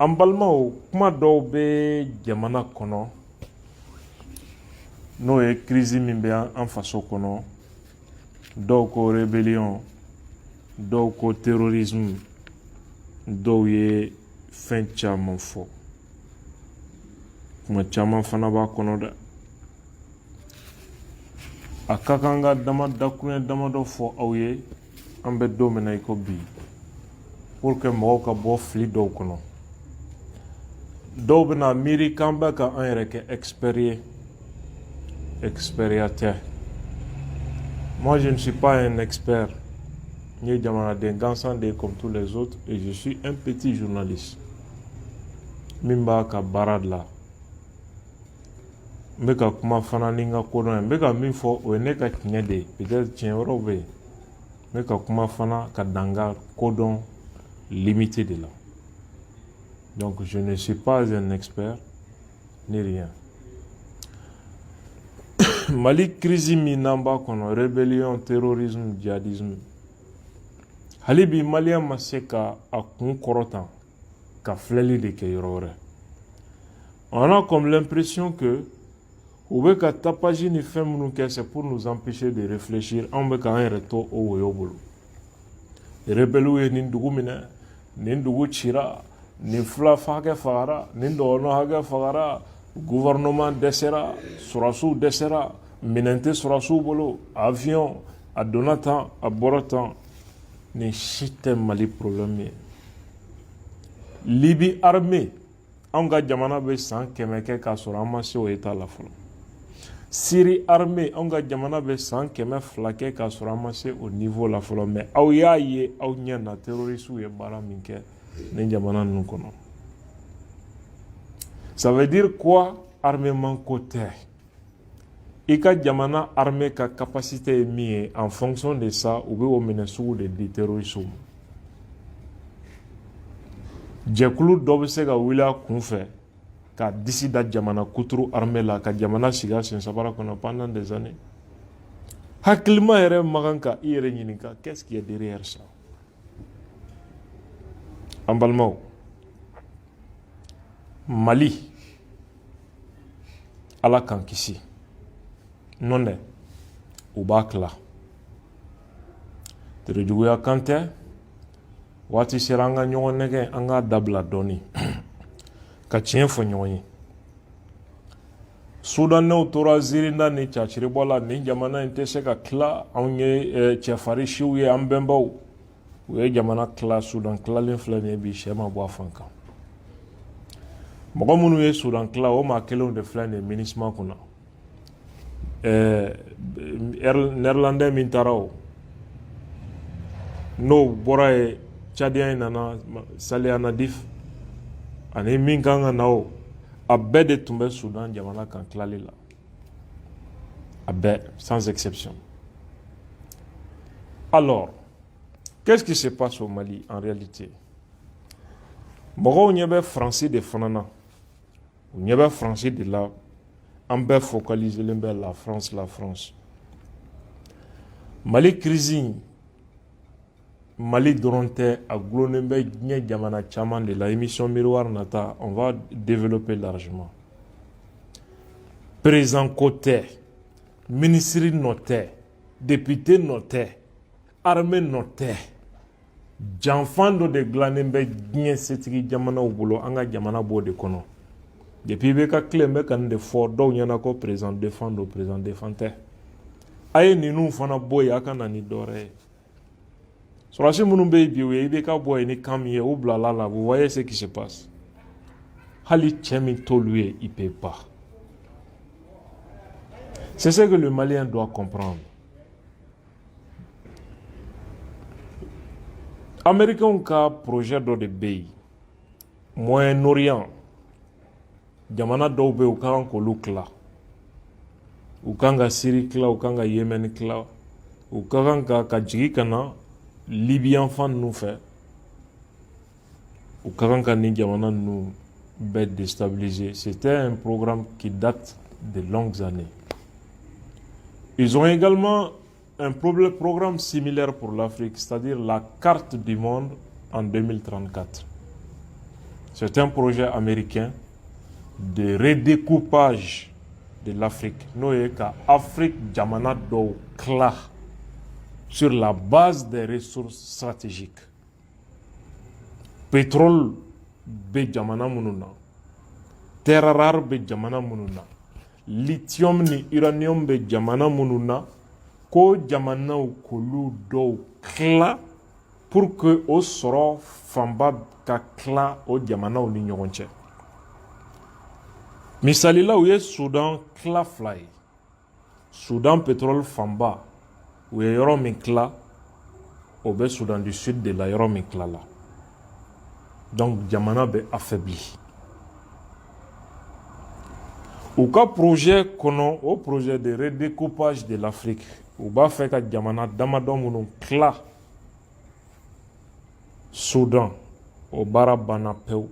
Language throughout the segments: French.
An balimaw kuma dɔw bɛ jamana kɔnɔ n'o ye crise min bɛ an faso kɔnɔ, dɔw ko rébellion, dɔw ko terrorisme, dɔw ye fɛn caman fɔ. Kuma caman fana b'a kɔnɔ dɛ. A ka kan ka dakuruɲɛ damadɔ fɔ aw ye, an bɛ don min na i ko bi, pour que mɔgɔw ka bɔ fili dɔw kɔnɔ. Dɔw bɛna miiri k'an bɛ ka an yɛrɛ kɛ expert ye. Expériateur. Moi, je ne suis pas un expert. Je suis jamanaden gansan de comme tous les autres et je suis un petit journaliste. Mimba ka barad la. Mbeka kuma fana ninga kodon. Mbeka min fo o ne ka tiɲɛ de. Peut-être tiɲɛ wɛrɛw bɛ yen. Mbeka kuma fana ka danga kodon limité de la. Donc je ne suis pas un expert ni rien. Mali crise min n'an b'a kɔnɔ, rébellion, terrorisme, djihadisme. Hali bi malien ma se ka a kun kɔrɔtan ka filɛli de kɛ yɔrɔ wɛrɛ. On a comme l'impression que u bɛ ka tapage ni fɛn minnu kɛ c'est pour nous empêcher de réfléchir. Anw bɛ k'an yɛrɛ to o woyo bolo. Rebelliw ye nin dugu minɛ, nin dugu cira, nin fila hakɛ fagara, nin dɔgɔnɔ hakɛ fagara, gouvernement dɛsɛra, sɔrɔsiw dɛsɛra, minɛn tɛ sɔrɔsiw bolo, avion, a donna tan, a bɔra tan. Nin si tɛ Mali problème ye. Libi armée, anw ka jamana bɛ san 100 kɛ k'a sɔrɔ an ma se o état la fɔlɔ. Syrie armée, anw ka jamana bɛ san 200 kɛ k'a sɔrɔ an ma se o niveau la fɔlɔ. Mais aw y'a ye aw ɲɛ na terroristes ye baara min kɛ nin jamana ninnu kɔnɔ. Ça veut dire quoi? Armement côté. I ka jamana armée ka capacité est mise en fonction de ça ou bien au menaçu de terrorisme. Jɛkulu dɔ bɛ se ka wuli a kun fɛ ka disi da jamana kuturu armée la ka jamana sigi a sen sabara kɔnɔ pendant des années. Hakilima yɛrɛ man kan ka i yɛrɛ ɲininka qu'est-ce qui est derrière ça? An balimaw, Mali, Ala k'an kisi. Non dɛ, u b'a tila. Terejuguya kan tɛ, waati sera an ka ɲɔgɔn nɛgɛ, an k'a dabila dɔɔni ka tiɲɛ fɔ ɲɔgɔn ye. Sudanɛw tora ziirinda ni caciribɔ la, nin jamana in tɛ se ka tila, anw ye cɛfarisiw ye, an bɛnbaw. U ye jamana tila, Sudan tilalen filɛ nin ye bi, sɛ ma bɔ a fan kan. Mɔgɔ minnu ye Sudan tila, o maa kelenw de filɛ nin ye MINUSMA kunna. Néerlandais min taara o, n'o bɔra ye Tchadien nana Salih Nadif ani min kan ka na o, a bɛɛ de tun bɛ Sudan jamana kan tilali la. A bɛɛ, sans exception. Alors, qu'est-ce qui se passe au Mali en réalité? Mɔgɔw ɲɛ bɛ Faransi de fana na. U ɲɛ bɛ Faransi de la. An bɛɛ focaliselen bɛ la France. Mali crise, Mali dɔrɔn tɛ, a gulonnen bɛ diɲɛ jamana caman de la. Émission miroir nata, on va développer largement. Président ko tɛ, ministre nɔ tɛ, député nɔ tɛ, armée nɔ tɛ. Janfan dɔ de dilannen bɛ diɲɛ setigi jamanaw bolo, an ka jamana b'o de kɔnɔ. Depuis bɛ ka tile bɛ ka nin de fɔ dɔw ɲɛna ko président défend tɛ. A ye ninnu fana bɔ yen, a ka na ni dɔwɛrɛ ye. Sɔrɔsi minnu bɛ yen bi o ye IBK bɔ yen ni kan min ye, u bilala la, vous voyez ce qui se passe. Hali cɛ min t'olu ye, il peut pas. C'est ce que le Malien doit comprendre. Américains ka projet dɔ de bɛ yen, Moyen-Orient. Jamana dɔw bɛ yen u ka kan k'olu tila. U kan ka Syrie tila, u kan ka Yémen tila, u ka kan ka jigin ka na Libyen fan ninnu fɛ. U ka kan ka nin jamana ninnu bɛɛ déstabiliser. C'était un programme qui date de longues années. Ils ont également un programme similaire pour l'Afrique, c'est-à-dire la carte du monde en 2034. C'est un projet américain de redécoupage de l'Afrique. Nous avons l'Afrique jamana do kla sur la base des ressources stratégiques. Pétrole be jamana mununa, terre rare be jamana mununa, lithium ni uranium be jamana mununa, ko jamana ou kolu do kla pour que au soro famba ka kla o jamana ou ni ɲɔgɔn cɛ. Misali la u ye Soudan kla fila ye. Soudan pétrole fanba u ye yɔrɔ min kla o bɛ Soudan du Sud de la yɔrɔ min kla la. Donc jamana bɛ affaibli. U ka projet kɔnɔ o projet de redécoupage de l'Afrique u b'a fɛ ka jamana damadɔ minnu kla Soudan o baara banna pewu.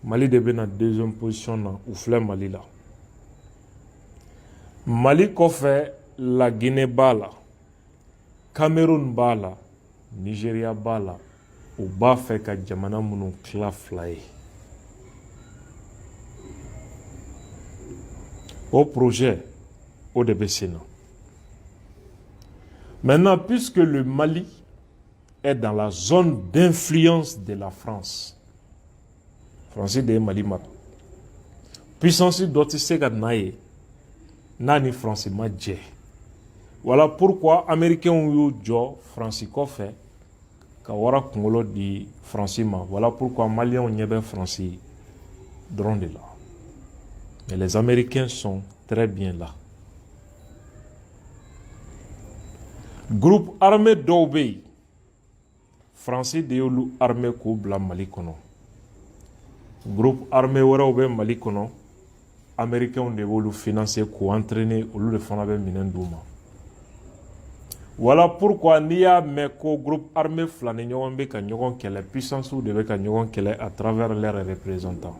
Mali de bena deuxième position na ou filɛ Mali la. Mali kɔfɛ la Guinée b'a la, Cameroun b'a la, Nigeria b'a la, u b'a fɛ ka jamana minnu kila fila ye. O projet o de bɛ sen na. Maintenant, puisque le Mali est dans la zone d'influence de la France, France de Mali mara. Puissance doti se ka na ye n'a ni France ma jɛ. Voilà pourquoi américains y'u jɔ France kɔfɛ ka wara kunkolo di France ma. Voilà pourquoi Maliens ɲɛ bɛ France dɔrɔn de la. Mais les Américains sont très bien là. Groupe armé dɔw bɛ yen France de y'olu armé k'u bila Mali kɔnɔ. Groupe armé wɛrɛw bɛ Mali kɔnɔ, américains de b'olu financer k'u entraîner, olu de fana bɛ minɛn d'u ma. Voilà pourquoi n'i y'a mɛn ko groupe armé fila ni ɲɔgɔn bɛ ka ɲɔgɔn kɛlɛ, puissances de bɛ ka ɲɔgɔn kɛlɛ à travers leurs représentants.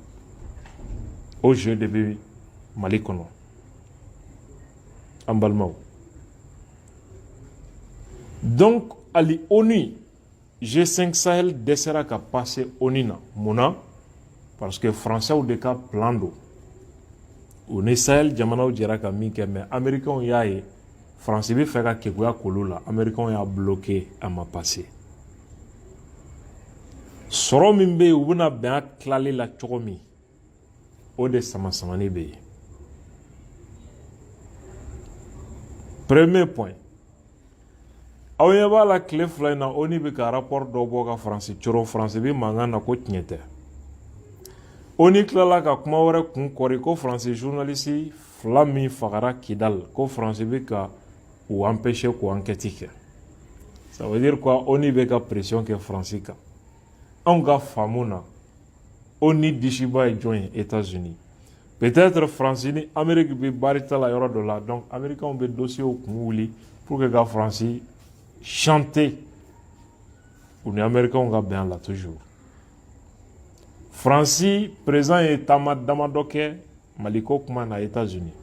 O jeu de bɛ Mali kɔnɔ. An balimaw. Donc ali ONU G5 Sahel dɛsɛra ka passer ONU na. Munna? Parce que français de ka plan do. O ni Sahel jamanaw jɛra ka min kɛ, mais américains y'a ye France bɛ fɛ ka keguya k'olu la, américains y'a bloqué a ma passer. Sɔrɔ min bɛ yen u bɛna bɛn a tilali la cogo min, o de samasamani bɛ yen. Premier point. Aw ɲɛ b'a la tile fila in na ONU bɛ ka rapport dɔ bɔ ka France coro, France bɛ mankan na ko tiɲɛ tɛ. ONU tilala ka kuma wɛrɛ kun kɔri ko France journaliste fila min fagara Kidal ko France bɛ ka u empêcher k'u enquête kɛ. Ça veut dire quoi? ONU bɛ ka pression kɛ France kan. Anw ka faamu na ONU disiba ye jɔn ye? États-Unis. Peut-être France ni Amérique bɛ baarita la yɔrɔ dɔ la, donc américains bɛ dossier kun wuli pour que ka France chanter u ni américains ka bɛn la toujours. France président ye taama damadɔ kɛ Maliko kuma na États-Unis.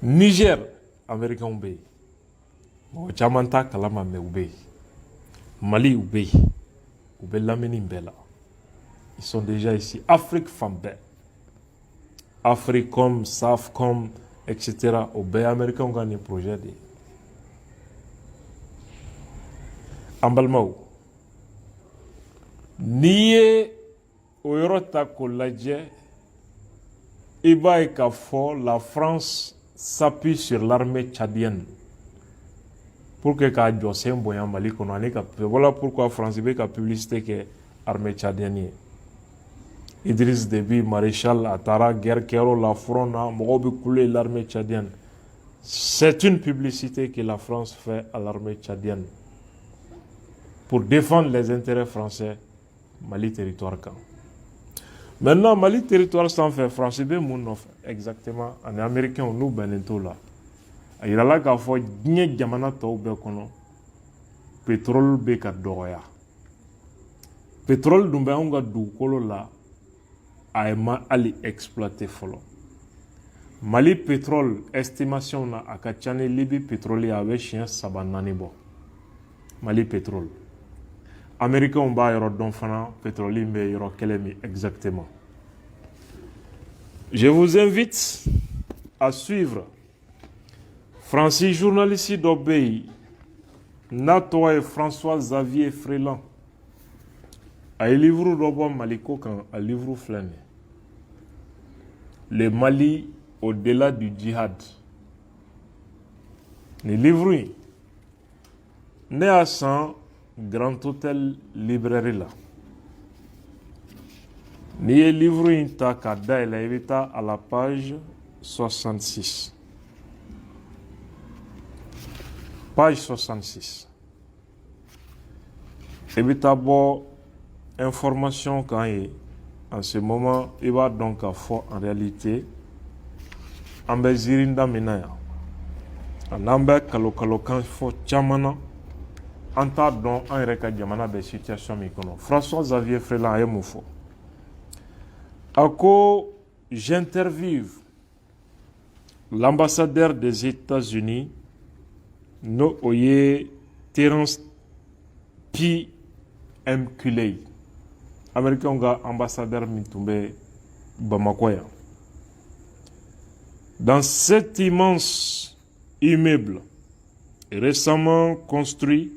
Niger américains bɛ yen, mɔgɔ caman t'a kalama mais u bɛ yen. Mali u bɛ yen, u bɛ lamini bɛɛ la. Ils sont déjà ici. Afrique fan bɛɛ, Africom, Safcom, etc. o bɛɛ américains ka nin projet de ye. An balimaw, n'i ye o yɔrɔ ta k'o lajɛ, i b'a ye k'a fɔ la France s'appuie sur l'armée tchadienne pour que k'a jɔ sen bonya Mali kɔnɔ ani ka voilà pourquoi France bɛ ka publicité kɛ armée tchadienne ye. Idriss Déby maréchal a taara guerre kɛyɔrɔ la front na, mɔgɔw bɛ couler l'armée tchadienne. C'est une publicité que la France fait à l'armée tchadienne pour défendre les intérêts français Mali territoire kan. Maintenant Mali territoire sanfɛ France bɛ mun nɔfɛ exactement ani américains n'u bɛnnen t'o la. A yirala k'a fɔ diɲɛ jamana tɔw bɛɛ kɔnɔ pétrole bɛ ka dɔgɔya. Pétrole dun bɛ anw ka dugukolo la, a ye ma hali exploiter fɔlɔ. Mali pétrole estimation na a ka ca ni Libye pétrole ye, a bɛ siɲɛ 3-4 bɔ. Mali pétrole. Américains b'a yɔrɔ dɔn fana pétrole bɛ yɔrɔ kelen min exactement. Je vous invite à suivre Francis journaliste dɔ bɛ yen n'a tɔgɔ ye François Xavier Freeland. A ye livre dɔ bɔ Maliko kan, a livre filɛ nin ye. Le Mali au-delà du djihad. Ni livre in ne y'a san Grand Hôtel librairie la. N'i ye livre in ta k'a dayɛlɛ i bɛ taa à la page 66. Page 66. I bɛ taa bɔ information kan ye. En ce moment, il va donc à fort en réalité. An bɛ ziirinda min na yan. An bɛ kalo-kalokan fɔ caman na. An t'a dɔn an yɛrɛ ka jamana bɛ situation min kɔnɔ. François Xavier Freeland a ye mun fɔ. A ko j'interviewe l'ambassadeur des États-Unis n'o o ye Terence P. Mkulei. Américains ka ambassadeur min tun bɛ Bamako yan. Dans cet immense immeuble récemment construit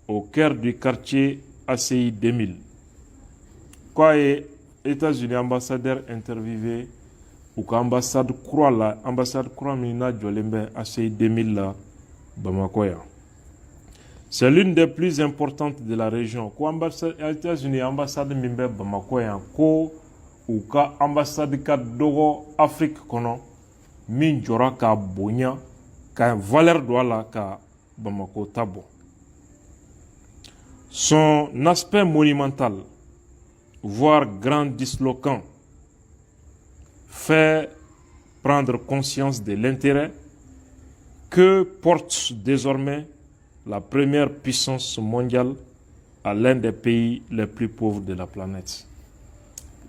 au cœur du quartier ACI 2000. Quoi est États-Unis ambassadeur interviewé ou qu'ambassade croix là, ambassade croix mina Djolembe ACI 2000 là, Bamako yan. C'est l'une des plus importantes de la région. Ko ambassade États-Unis ambassade min bɛ Bamako yan ko u ka ambassade ka dɔgɔ Afrique kɔnɔ min jɔra ka bonya ka valeur do a la ka Bamako ta bɔ. Son aspect monumental, voire grandiloquent, fait prendre conscience de l'intérêt que porte désormais la première puissance mondiale à l'un des pays les plus pauvres de la planète.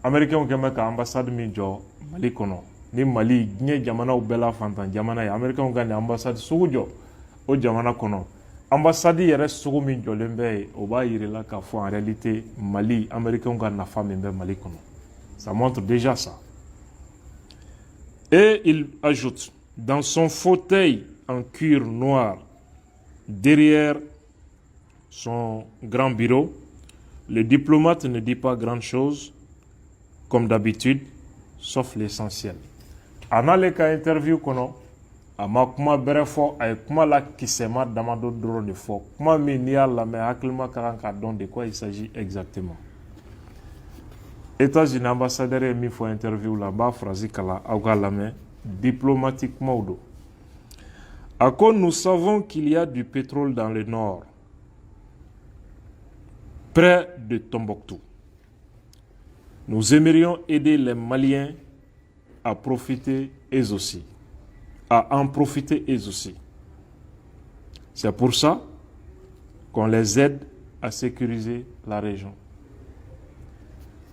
Américains qui ont ambassade minjo Mali kono ni Mali nye jamana u bela fantan jamana ya Américains qui ont ambassade sugujo o jamana kono ambassade yɛrɛ sugu min jɔlen bɛ o b'a yirila k'a fɔ en réalité Mali Américains ka nafa min bɛ Mali kono. Ça montre déjà ça. Et il ajoute dans son fauteuil en cuir noir derrière son grand bureau, le diplomate ne dit pas grand-chose, comme d'habitude, sauf l'essentiel. Anale ka interview kono, ama kuma bere fo ay kuma la kisema damado doro de fo. Kuma mi ni ala me hakilima karanka don de quoi il s'agit exactement. États-Unis ambassadeur et mi fo interview la ba phrase kala awga la me diplomatiquement odo. À quoi nous savons qu'il y a du pétrole dans le nord, près de Tombouctou. Nous aimerions aider les Maliens à profiter eux aussi, à en profiter eux aussi. C'est pour ça qu'on les aide à sécuriser la région.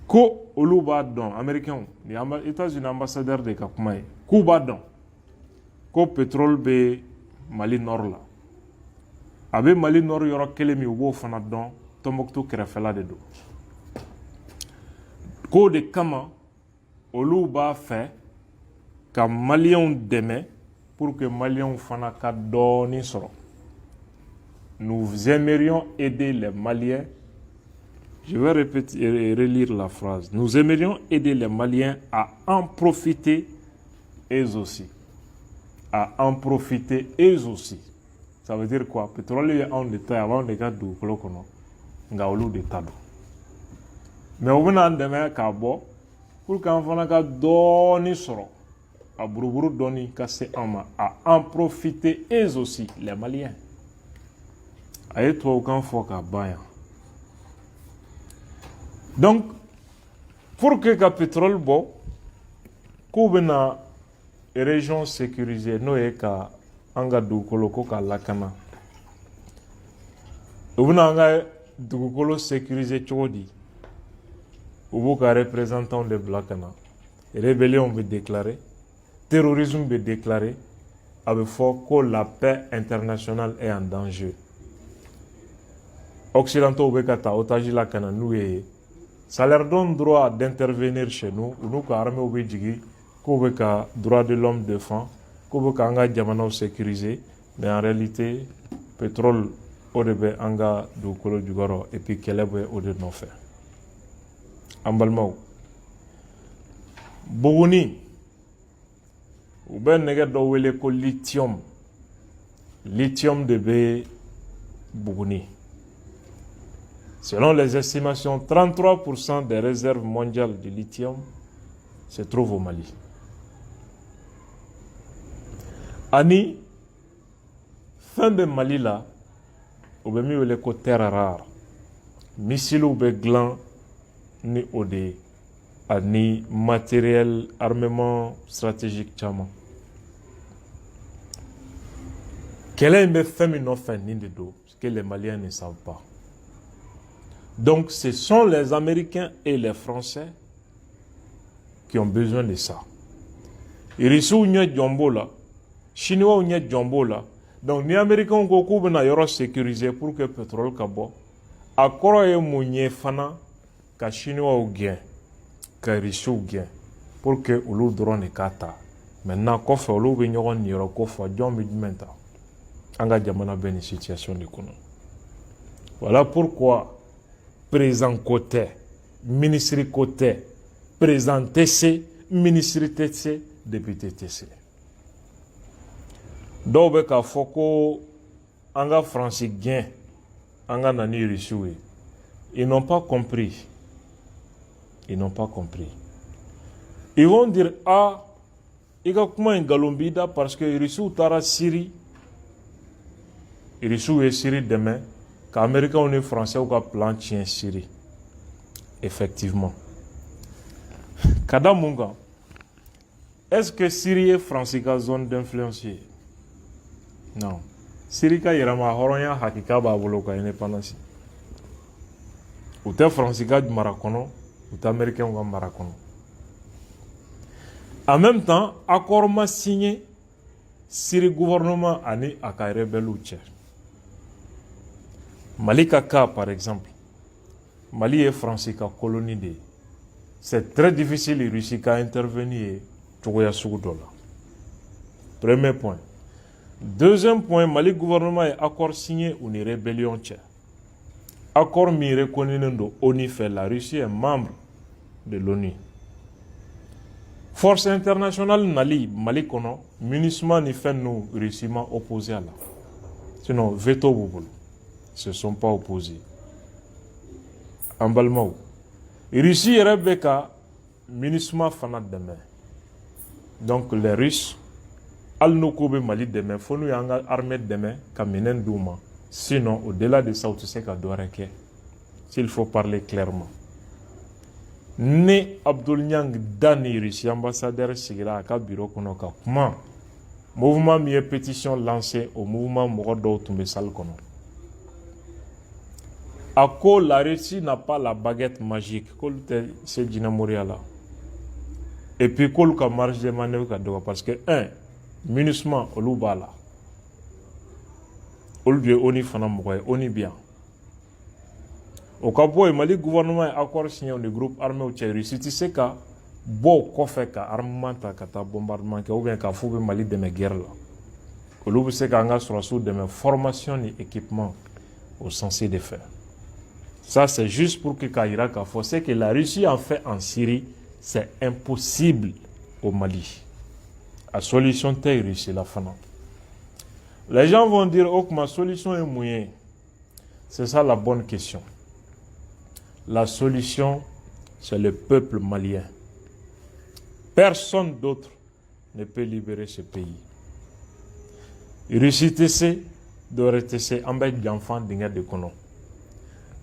Ko oluba don américain, les États-Unis ambassadeurs de Kakmaï, Kuba don, ko pétrole be Mali Nord la. Abe Mali Nord yɔrɔ kelen min u b'o fana dɔn Tombouctou kɛrɛfɛla de don. K'o de kama olu b'a fɛ ka Maliens dɛmɛ pour que Maliens fana ka dɔɔni sɔrɔ. Nous aimerions aider les Maliens. Je vais répéter et relire la phrase. Nous aimerions aider les Maliens à en profiter eux aussi. À en profiter eux aussi. Ça veut dire quoi? Pétrole est en détail avant de garder du colocono. Ngaolu de tado. Mais on a demain kabo pour qu'en fasse ka doni soro. A buruburu doni kase ama à en profiter eux aussi les Maliens. Aye toi aucun fois ka baya. Donc pour que le pétrole bo koubena région sécurisée no e ka anga dugukolo ko ka lakana ubuna anga dugukolo sécurisé cogo di ubu ka représentant de blakana rébellion be déclaré terrorisme be déclaré avec fort que la paix internationale est en danger. occidentaux bɛ ka ta otage la ka na n'u ye, ça leur donne droit d'intervenir chez nous. Nous ka armée bɛ jigin k'u bɛ ka droit de l'homme défend, k'u bɛ ka an ka jamanaw sécuriser, mais en réalité pétrole o de bɛ an ka dugukolo jukɔrɔ et puis kɛlɛ bɛ o de nɔfɛ. An balimaw, Buguni u bɛ nɛgɛ dɔ wele ko lithium. Lithium de bɛ Buguni. Selon les estimations, 33% des réserves mondiales de lithium se trouvent au Mali. Ani, fin de Mali là, au Bemi wele ko terre rare. Missiles ou gland ni ode, ani matériel, armement stratégique chama. Quel est le fait que les Maliens ne savent pas? Donc, ce sont les Américains et les Français qui ont besoin de ça. Irissou n'y jombo là, Chinois n'y jombo là. Donc, les Américains ont beaucoup de sécurisé pour que le pétrole kabo. Akoro e mounye fana ka Chinois ou gain, ka Irissou gain, pour que olu drone kata. Maintenant, kofa olu be nyoron niro kofa jombi menta. Anga jamana beni situation de kono. Voilà pourquoi président côté, ministre côté, président TC, ministre TC, député TC. Donc, ka foko anga français gain, anga nani risoué. Ils n'ont pas compris. Ils n'ont pas compris. Ils vont dire, ah, il y a comment un galombida parce que risou tara Syrie. Irissou est Syrie demain, qu'Américains ou les Français ou plan tient Syrie. Effectivement. Kadamunga, est-ce que Syrie est Français a zone d'influence? Non. Syrie ka yirama horonya hakika ba boloka indépendance. Ou t'es Français du Maracono, ou t'es Américain ou Maracono. En même temps, accord m'a signé Syrie gouvernement ani aka rebelle ou tchè. Mali Kaka, par exemple. Mali est français ka colonie de. C'est très difficile les Russes à intervenir. Premier point. Deuxième point, Mali gouvernement est accord signé ou une rébellion. Accord mi reconnu de l'ONU fait. La Russie est membre de l'ONU. Force internationale Mali, Mali kono, munissement ni fait nous Russie opposé à la. Sinon, veto boubou. Se sont pas opposés. En Balmaou. Russie et Rebecca, munissement fanat demain. Donc les Russes, al-Noukoube Mali demain, faut nous y avoir armée demain, kaminen douma. Sinon, au-delà de ça, tu sais qu'à Douareke, s'il faut parler clairement. Né Abdoul Niang Dani Russie, ambassadeur Sigira, à bureau konoka. Comment? Mouvement mieux pétition lancée au mouvement Morodo Tumbesal Kono. À quoi la Russie n'a pas la baguette magique, c'est Dina Moriala. Et puis, quoi la marge de manœuvre, parce que, munissement, au Loubala. Au lieu on y fait on y bien. Au Capo, Mali gouvernement est accord signé le groupe armé au Tchèque. Si tu sais qu'à beau coffre qu'à armement, qu'à bombardement, ou bien qu'à fouiller Mali de mes guerres là. Au lieu c'est qu'à sur la source de mes formations et équipements au censé de faire. Ça, c'est juste pour que Kaïrak a forcé que la Russie en fait en Syrie, c'est impossible au Mali. La solution est Russie, la fin. Les gens vont dire, oh, ma solution est mouillée. C'est ça la bonne question. La solution, c'est le peuple malien. Personne d'autre ne peut libérer ce pays. Russie TC, doit TC, en bête d'enfants d'Inga de Kono.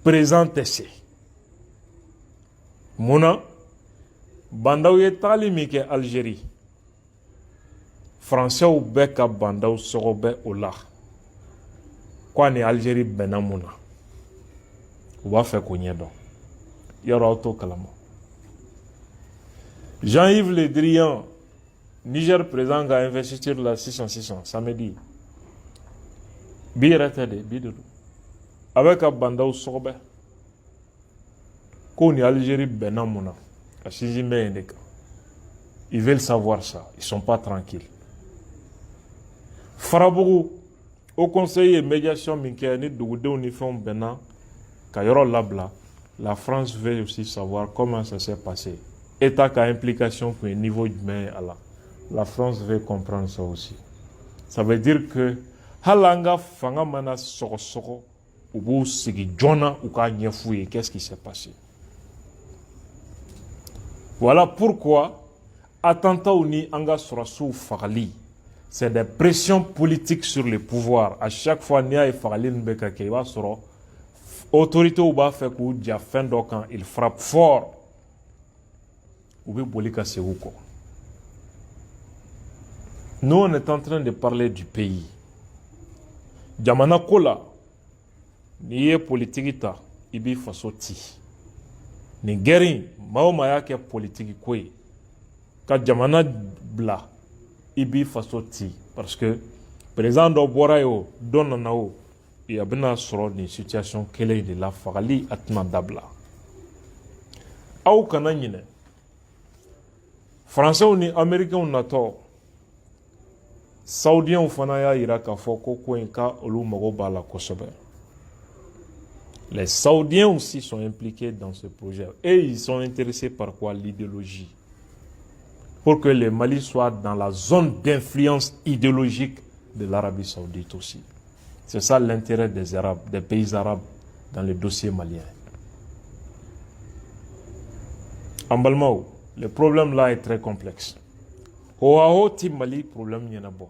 Présent TC. Mouna, Bandaou est talimike Algérie. Français ou Beka Bandaou Sorobe Ola. Quoi n'est Algérie Benamouna? On va faire qu'on y est donc. Il y aura auto calamo. Jean-Yves Le Drian, Niger présent a investi sur la 600 samedi. Biratade, bidou. avec ka bandaw sɔgɔbɛ ko ni Algérie bɛnna mun na ka sinsin bɛ yen de kan. Ils veulent savoir ça, ils sont pas tranquilles. Farabugu au conseil et médiation min kɛ ni dugudenw ni fɛnw bɛnna ka yɔrɔ labila. La France veut aussi savoir comment ça s'est passé. État ka implication pour un niveau jumɛn à la France veut comprendre ça aussi. Ça veut dire que hali an ka fanga mana sɔgɔsɔgɔ u b'u sigi joona u k'a ɲɛf'u ye qu'est-ce qui s'est passé. Voilà pourquoi attentat ni an ka sɔrɔsiw fagali c'est des pressions politiques sur le pouvoir. À chaque fois n'i y'a ye fagali ninnu bɛ ka kɛ i b'a sɔrɔ autorités b'a fait k'u ja fɛn dɔ kan ils frappent fort u bɛ boli ka segin u kɔ. Nous on est en train de parler du pays. Jamana ko la n'i ye politiki ta i b'i faso ti. Nin guerre in maa o maa y'a kɛ politiki ko ye ka jamana bila i b'i faso ti parce que président dɔ bɔra yen o dɔ nana o a bɛna sɔrɔ nin situation kelen de la fagali a tɛna dabila. Aw kana ɲinɛ Français ni Américains natɔ Saoudiens fana y'a yira k'a fɔ ko in ka olu mago b'a la kosɛbɛ. Les Saoudiens aussi sont impliqués dans ce projet et ils sont intéressés par quoi? L'idéologie. Pour que le Mali soit dans la zone d'influence idéologique de l'Arabie Saoudite aussi. C'est ça l'intérêt des Arabes, des pays arabes dans le dossier malien. En Balmao, le problème là est très complexe. Oaho ti Mali problème n'y en a pas.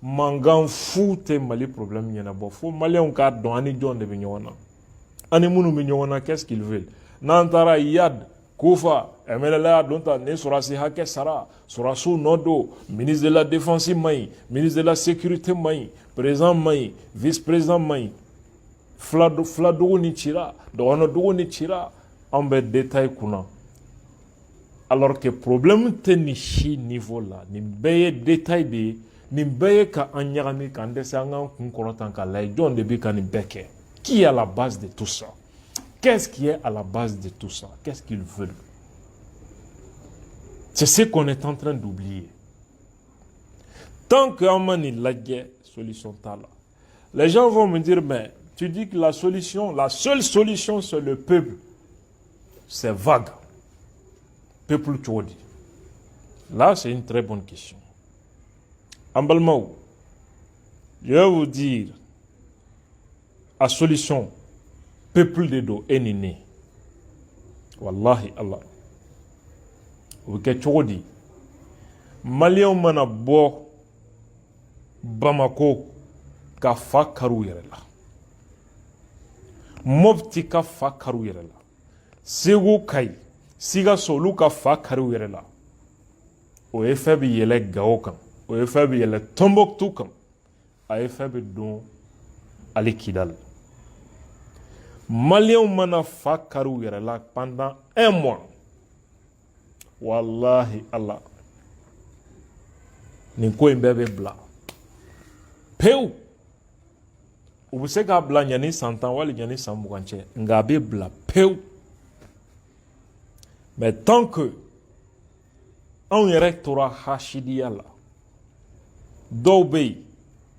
Mangan fou te Mali problème n'y en a pas. Faut Malien ka don ani John de Bignona. Ani munu Bignona qu'est-ce qu'ils veulent? Nantara Yad Koufa, MLLA donta ne surasi hake sara, surasu nodo, ministre de la Défense maï, ministre de la Sécurité maï, président maï, vice-président maï, Fladougou ni tira, Dogonodougou ni tira, en bête détail kuna. Alors que problème te ni chi niveau là, ni beye détail de, ni beye ka anyagami kande se angan kunkorotan ka lai, John de Bika ni beke. Qui est à la base de tout ça? Qu'est-ce qui est à la base de tout ça? Qu'est-ce qu'ils veulent? C'est ce qu'on est en train d'oublier. Tant qu'on m'a dit la guerre, solution là. Les gens vont me dire, mais tu dis que la seule solution, c'est le peuple. C'est vague. Peuple Tchouadi. Là, c'est une très bonne question. En Balmaou, je vais vous dire, la solution, peuple de do est né. Wallahi Allah. Vous êtes Tchouadi. Malien mana bo Bamako ka fa karu yɛrɛ la. Mopti ka fa karu yɛrɛ la. Segu Kayi, Sikaso olu ka fa karu yɛrɛ la. O ye fɛn bɛ yɛlɛ Gao kan. O ye fɛn bɛ yɛlɛ Tombouctou kan. A ye fɛn bɛ don Ali Kidal. Maliens mana fa karu yɛrɛ la pendant 1 mois. Wallahi Allah. Nin ko in bɛɛ bɛ bila. Peu. U bɛ se k'a bila ɲani san 10 wali ɲani san 20 cɛ. Nka a bɛ bila peu. Mais tant que anw yɛrɛ tora hasidiya la, dɔw bɛ yen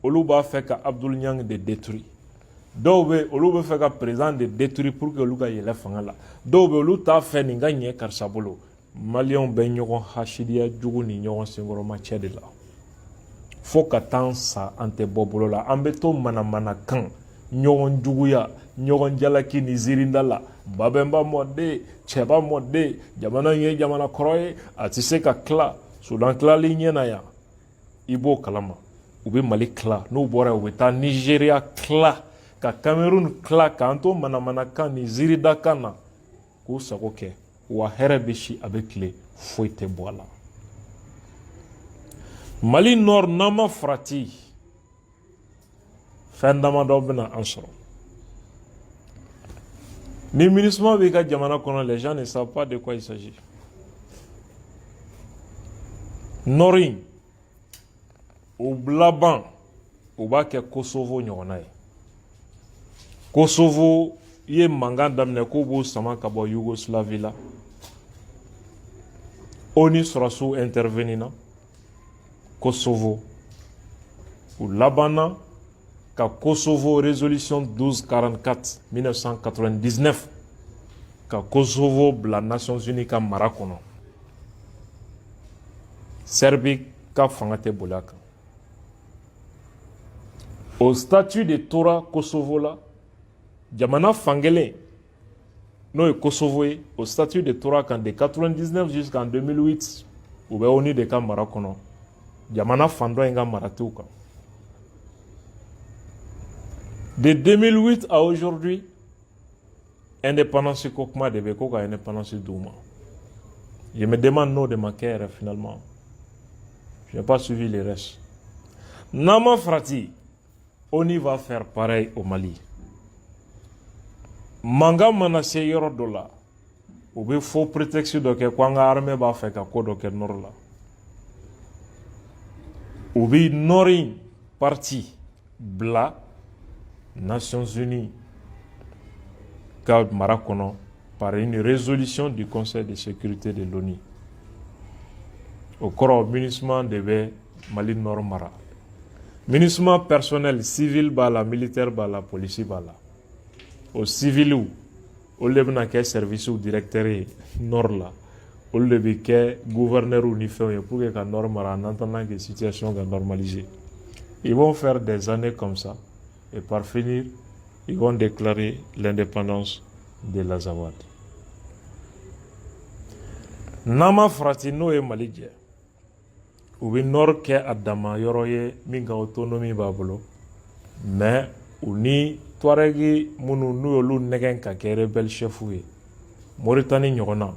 olu b'a fɛ ka Abdul Niang de détruire. Dɔw bɛ yen olu bɛ fɛ ka président de détruire pour que olu ka yɛlɛ fanga la. Dɔw bɛ yen olu t'a fɛ nin ka ɲɛ karisa bolo. Maliens bɛ ɲɔgɔn hasidiya jugu ni ɲɔgɔn senkɔrɔma cɛ de la. Fo ka taa sa an tɛ bɔ bolo la. An bɛ to manamana kan, ɲɔgɔn juguya, ɲɔgɔn jalaki ni zirinda la. Babemba mɔden, cɛba mɔden, jamana in ye jamana kɔrɔ ye, a tɛ se ka tila. Sudan tilali ɲɛ na yan. I b'o kalama. U bɛ Mali tila. N'u bɔra yen u bɛ taa Nigeria tila, ka Cameroun tila, k'an to manamana kan ni zirida kan na. K'u sago kɛ. Wa hɛrɛ bɛ si a bɛ tile foyi tɛ bɔ a la. Mali Nord n'an ma farati, fɛn damadɔ bɛna an sɔrɔ. Ni MINUSMA b'i ka jamana kɔnɔ, les gens ne savent pas de quoi il s'agit. Nord in, u laban, u b'a kɛ Kosovo ɲɔgɔnna ye. Kosovo ye mangan daminɛ k'o b'o sama ka bɔ Yougoslavie la. ONU sɔrɔsiw intervenir Kosovo u labanna ka Kosovo résolution 1244 1999 ka Kosovo bila Nations Unies ka mara kɔnɔ. Serbie ka fanga tɛ boli a kan. Au statut de Tora Kosovo la, jamana fankelen n'o ye Kosovo ye, au statut de Tora kan de 99 jusqu'en 2008 u bɛ ONU de ka mara kɔnɔ. Jamana fan dɔ in ka mara t'u kan. De 2008 à aujourd'hui, indépendance ko kuma de bɛ ko ka indépendance d'u ma. Je me demande n'o de ma kɛ yɛrɛ finalement. Je n'ai pas suivi les restes. Nama Frati, on y va faire pareil au Mali. Manga mana se yɔrɔ dɔ la, u bɛ faux prétexte dɔ kɛ ko an ka armée b'a fɛ ka ko dɔ kɛ nord la. U bɛ nord in parti bila Nations Unies ka mara kɔnɔ par une résolution du Conseil de sécurité de l'ONU. Au corps MINUSMA de bɛ Mali nord mara. MINUSMA personnel civil b'a la, militaire b'a la, police b'a la. Au civil olu de bɛna kɛ service directeur ye nord la, olu de bɛ kɛ gouverneur ni fɛnw ye pour que ka nord mara en attendant que situation ka normaliser. Ils vont faire des années comme ça et par finir ils vont déclarer l'indépendance de l'Azawad. Nama Frati n'o ye Mali jɛ, u bɛ nord kɛ a dama yɔrɔ ye min ka autonomie b'a bolo, mais u ni Touaregi minnu n'u y'olu nɛgɛn ka kɛ rebelle chef ye, Mauritanie ɲɔgɔn na,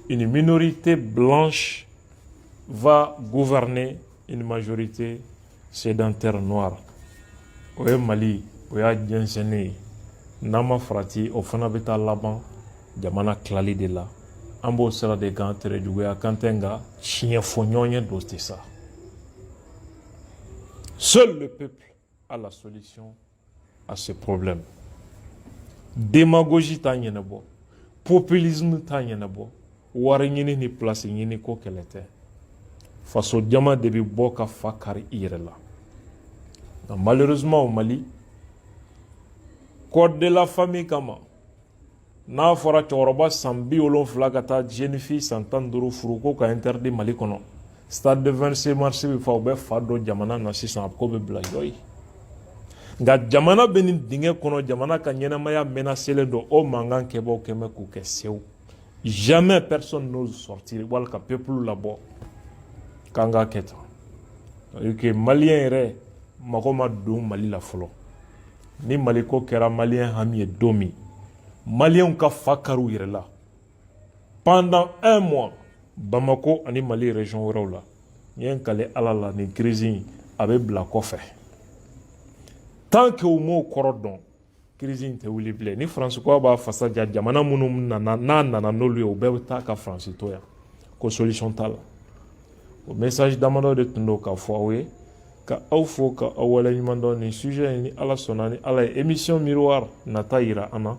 une minorité blanche va gouverner une majorité sédentaire noire. O ye Mali, o y'a jɛnsɛnnen ye. Nama Frati o fana bɛ taa laban jamana tilali de la. An b'o sira de kan tere juguya kan tɛ nka tiɲɛ fɔ ɲɔgɔn ye dɔ tɛ sa. Seul le peuple a la solution à ce problème. Démagogie t'a ɲɛnabɔ, populisme t'a ɲɛnabɔ, wari ɲini ni place ɲini ko kɛlɛ tɛ. Faso jama de bɛ bɔ ka fa kari i yɛrɛ la. Malheureusement au Mali, code de la famille kama, n'a fɔra cɛkɔrɔba san 70 ka taa jeune fille san 15 furu ko ka interdit Mali kɔnɔ, stade de 26 mars bɛ fɔ u bɛ fa dɔ jamana na sisan a ko bɛ bila jɔ ye. Nka jamana bɛ nin dingɛ kɔnɔ, jamana ka ɲɛnamaya menacelen don o mankan kɛbaaw kɛmɛ k'u kɛ sew. Jamais personne n'ose sortir wala ka peuple labɔ k'an k'a kɛ tan. C'est-à-dire que malien yɛrɛ mago ma don Mali la fɔlɔ. Ni Mali ko kɛra malien hami ye don min, maliens ka fa kari u yɛrɛ la. Pendant 1 mois, Bamako ani Mali région wɛrɛw la, n ye n kale Ala la nin crise in a bɛ bila kɔfɛ. Tant que u m'o kɔrɔ dɔn, crise in tɛ wuli bilen. Ni France ko b'a fasa ja jamana minnu nana n'a nana n'olu ye, u bɛɛ bɛ taa ka France to yan ko solution t'a la. O message damadɔ de tun don k'a fɔ aw ye, ka aw fo ka aw waleɲuman dɔn nin sujet ni Ala sɔnna ni Ala ye. Émission Miroir nata yira an na,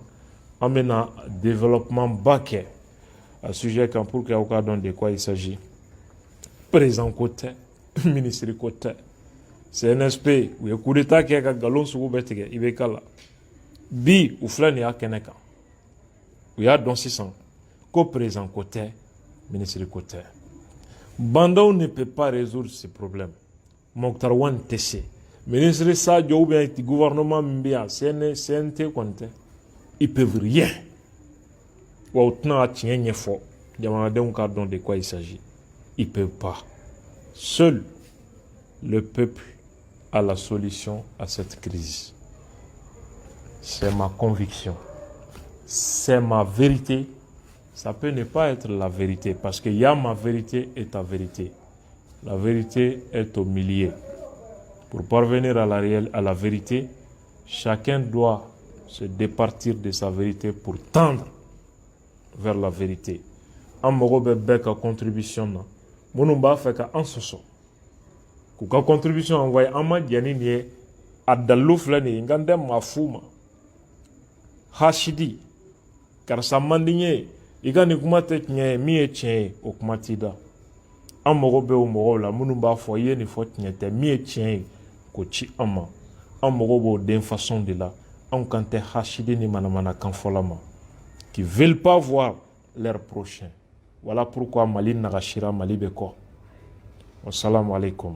an bɛna développement ba kɛ a sujet kan pour que aw k'a dɔn de quoi il s'agit. Président ko tɛ, ministre ko tɛ, CNSP u ye coup d'état kɛ ka nkalon sugu bɛɛ tigɛ i bɛ k'a la. Bi u filɛ nin y'a kɛnɛ kan, u y'a dɔn sisan ko président ko tɛ, ministre ko tɛ. Bandaw ne peut pas résoudre ce problème. Mokhtar Wane tɛ se, ministre Sadio ou bien gouvernement min bɛ yan, CNT kɔni tɛ, ils peuvent rien. Wa u tɛna a tiɲɛ ɲɛfɔ jamanadenw k'a dɔn de quoi il s'agit. Ils peuvent pas. Seul le peuple a la solution à cette crise. C'est ma conviction. C'est ma vérité. Ça peut ne pas être la vérité parce qu'il y a ma vérité et ta vérité. La vérité est au milieu. Pour parvenir à la vérité, chacun doit se départir de sa vérité pour tendre vers la vérité. An mago bɛ bɛɛ ka contribution na. Minnu b'a fɛ ka an sɔsɔ k'u ka contribution envoyer an ma jɛ ni nin ye a dalilu filɛ nin ye n kan tɛ maa fu ma hasidi karisa man di n ye i ka nin kuma tɛ tiɲɛ ye min ye tiɲɛ ye o kuma t'i da an mago bɛ o mɔgɔw la minnu b'a fɔ i ye nin fɔ tiɲɛ tɛ min ye tiɲɛ ye k'o ci an ma an mago b'o den façon de la anw kan tɛ hasidi ni manamanakan fɔla ma qui veulent pas voir leur prochain. Voilà pourquoi Mali nagasira Mali beko. Wassalamu alaikum.